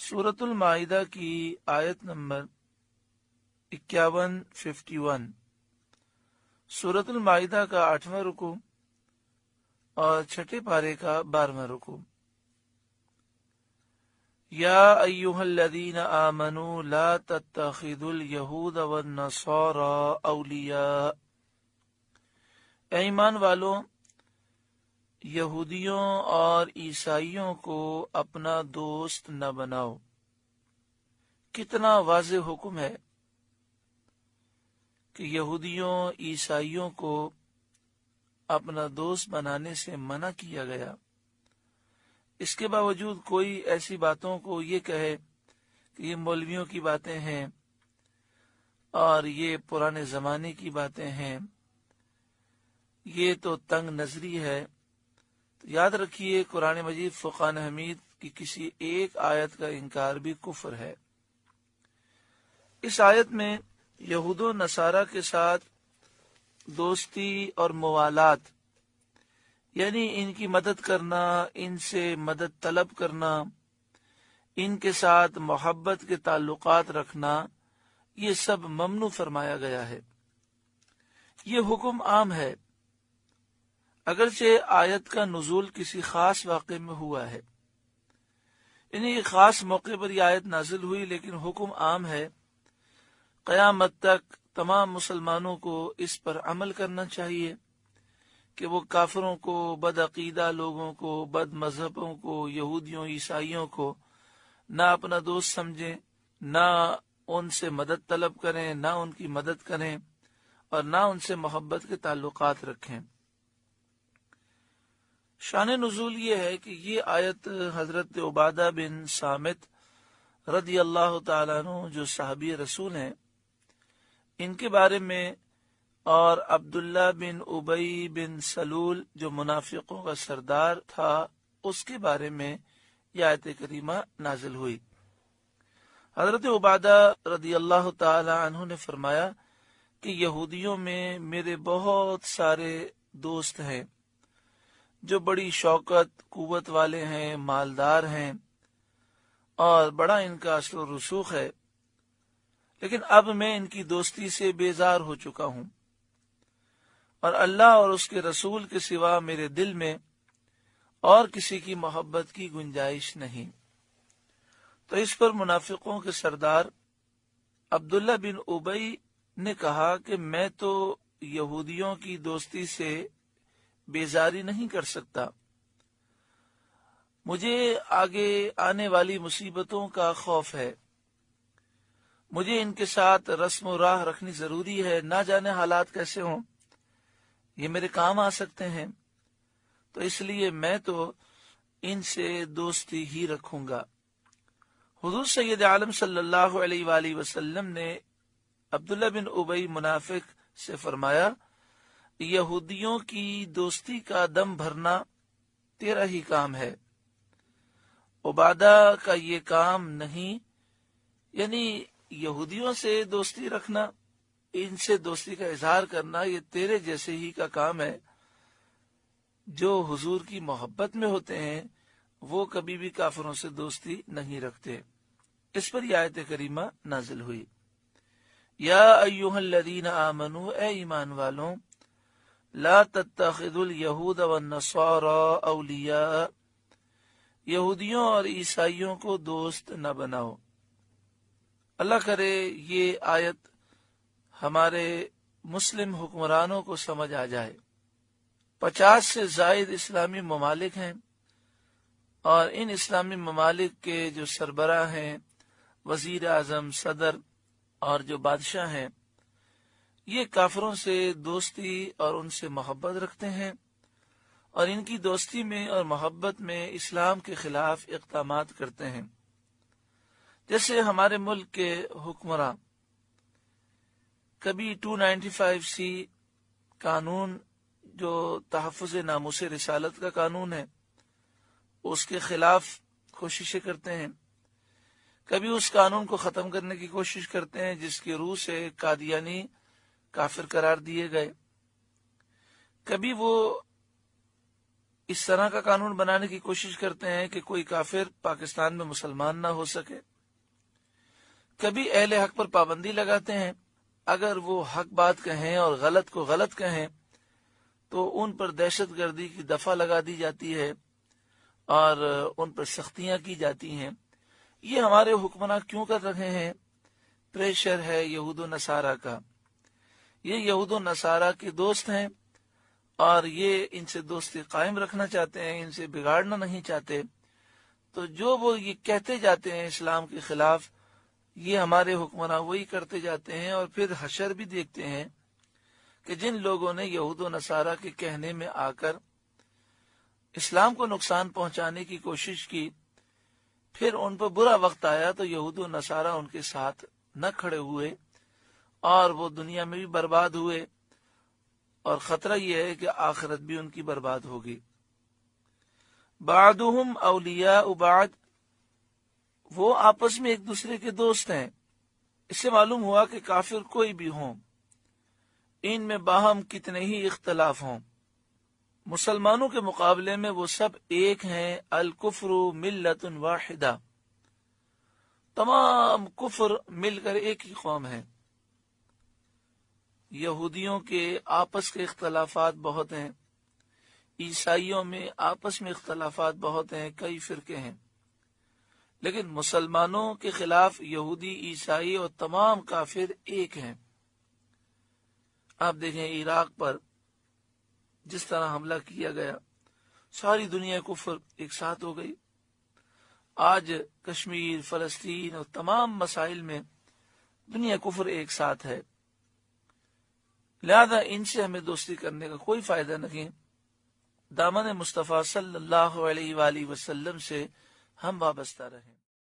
सूरत माइदा की आयत नंबर 51-51। सूरत माइदा का 8वां रुकू और छठे पारे का 12वां रुकू। या अय्युहल्लज़ीना आमनू ला तत्तखिदुल यहूद वन नसारा औलिया। ऐ ईमान वालों, यहूदियों और ईसाइयों को अपना दोस्त न बनाओ। कितना वाज़ेह हुक्म है कि यहूदियों ईसाइयों को अपना दोस्त बनाने से मना किया गया। इसके बावजूद कोई ऐसी बातों को ये कहे कि ये मौलवियों की बातें हैं और ये पुराने जमाने की बातें हैं, ये तो तंग नजरी है, तो याद रखिए कुरान मजीद फुरकान हमीद की किसी एक आयत का इनकार भी कुफ्र है। इस आयत में यहूदो नसारा के साथ दोस्ती और मुवालात यानी इनकी मदद करना, इनसे मदद तलब करना, इनके साथ मोहब्बत के ताल्लुकात रखना, ये सब ममनू फरमाया गया है। ये हुक्म आम है, अगरचे आयत का नुज़ूल किसी खास वाक़े में हुआ है, यानी एक खास मौके पर यह आयत नाजिल हुई, लेकिन हुक्म आम है। क़यामत तक तमाम मुसलमानों को इस पर अमल करना चाहिए कि वो काफिरों को, बदअकीदा लोगों को, बद मजहबों को, यहूदियों ईसाइयों को ना अपना दोस्त समझें, ना उनसे मदद तलब करें, ना उनकी मदद करें और ना उनसे मोहब्बत के ताल्लुकात रखें। शान नुज़ूल ये है कि ये आयत हजरत उबादा बिन सामित रदी अल्लाह तआला अन्हु जो सहाबी रसूल हैं, इनके बारे में और अब्दुल्ला बिन उबई बिन सलूल जो मुनाफिकों का सरदार था, उसके बारे में यह आयत करीमा नाजिल हुई। हजरत उबादा रदी अल्लाह तआला अन्हु ने फरमाया कि यहूदियों में मेरे बहुत सारे दोस्त हैं जो बड़ी शौकत कुव्वत वाले हैं, मालदार हैं और बड़ा इनका असर रसूख है, लेकिन अब मैं इनकी दोस्ती से बेजार हो चुका हूं और अल्लाह और उसके रसूल के सिवा मेरे दिल में और किसी की मोहब्बत की गुंजाइश नहीं। तो इस पर मुनाफिकों के सरदार अब्दुल्ला बिन उबई ने कहा कि मैं तो यहूदियों की दोस्ती से बेजारी नहीं कर सकता, मुझे आगे आने वाली मुसीबतों का खौफ है, मुझे इनके साथ रस्म राह रखनी जरूरी है, ना जाने हालात कैसे हों, ये मेरे काम आ सकते हैं, तो इसलिए मैं तो इनसे दोस्ती ही रखूंगा। हुजूर सैयद आलम सल्लल्लाहु अलैहि वसल्लम ने अब्दुल्ला बिन उबई मुनाफिक से फरमाया, यहूदियों की दोस्ती का दम भरना तेरा ही काम है, उबादा का ये काम नहीं। यानी यहूदियों से दोस्ती रखना, इनसे दोस्ती का इजहार करना, ये तेरे जैसे ही का काम है। जो हुजूर की मोहब्बत में होते हैं वो कभी भी काफिरों से दोस्ती नहीं रखते। इस पर यह आयत करीमा नाजिल हुई। या अय्युहल्लज़ीना आमनू, ए ईमान वालों, ला तत्तखिदुल यहूद वन नसारा औलिया, यहूदियों और ईसाइयों को दोस्त न बनाओ। अल्लाह करे ये आयत हमारे मुस्लिम हुक्मरानों को समझ आ जाए। 50 से जायद इस्लामी ममालिक हैं और इन इस्लामी ममालिक के जो सरबराह हैं, वजीर आजम, सदर और जो बादशाह हैं, ये काफिरों से दोस्ती और उनसे मोहब्बत रखते हैं और इनकी दोस्ती में और मोहब्बत में इस्लाम के खिलाफ इक़दामात करते हैं। जैसे हमारे मुल्क के हुक्मरान कभी 295C कानून जो तहफ़्फ़ुज़ नामूस रिसालत का कानून है, उसके खिलाफ कोशिशें करते हैं, कभी उस कानून को ख़त्म करने की कोशिश करते हैं जिसकी रूह से कादियानी काफिर करार दिए गए, कभी वो اس طرح کا قانون بنانے کی کوشش کرتے ہیں کہ کوئی کافر پاکستان میں مسلمان نہ ہو سکے۔ کبھی اہل حق پر پابندی لگاتے ہیں، اگر وہ حق بات کہیں اور غلط کو غلط کہیں تو ان پر دہشت گردی کی دفعہ لگا دی جاتی ہے اور ان پر سختیاں کی جاتی ہیں۔ یہ ہمارے حکمراں کیوں کر رہے ہیں؟ پریشر ہے یہود و نصارہ کا۔ یہ یہود و نصارہ کے دوست ہیں اور یہ ان سے دوستی قائم رکھنا چاہتے ہیں، ان سے بگاڑنا نہیں چاہتے۔ تو جو وہ یہ کہتے جاتے ہیں اسلام کے خلاف، یہ ہمارے حکمراں وہی کرتے جاتے ہیں، اور پھر حشر بھی دیکھتے ہیں کہ جن لوگوں نے یہود و نصارہ کے کہنے میں آ کر اسلام کو نقصان پہنچانے کی کوشش کی، پھر ان پر برا وقت آیا تو یہود و نصارہ ان کے ساتھ نہ کھڑے ہوئے اور وہ دنیا میں بھی برباد ہوئے، اور خطرہ یہ ہے کہ آخرت بھی ان کی برباد ہوگی۔ بعضهم اولیاء بعض، وہ آپس میں ایک دوسرے کے دوست ہیں۔ اس سے معلوم ہوا کہ کافر کوئی بھی ہوں، ان میں باہم کتنے ہی اختلاف ہوں، مسلمانوں کے مقابلے میں وہ سب ایک ہیں۔ الکفر ملت واحدہ، تمام کفر مل کر ایک ہی قوم ہے۔ یہودیوں کے آپس کے اختلافات بہت ہیں، عیسائیوں میں آپس میں اختلافات بہت ہیں، کئی فرقے ہیں، لیکن مسلمانوں کے خلاف یہودی، عیسائی اور تمام کافر ایک ہیں۔ آپ دیکھیں عراق پر جس طرح حملہ کیا گیا، ساری دنیا کفر ایک ساتھ ہو گئی۔ آج کشمیر، فلسطین اور تمام مسائل میں دنیا کفر ایک ساتھ ہے، لہذا ان سے ہمیں دوستی کرنے کا کوئی فائدہ نہیں۔ دامن مصطفیٰ صلی اللہ علیہ وآلہ وسلم سے ہم وابستہ رہیں۔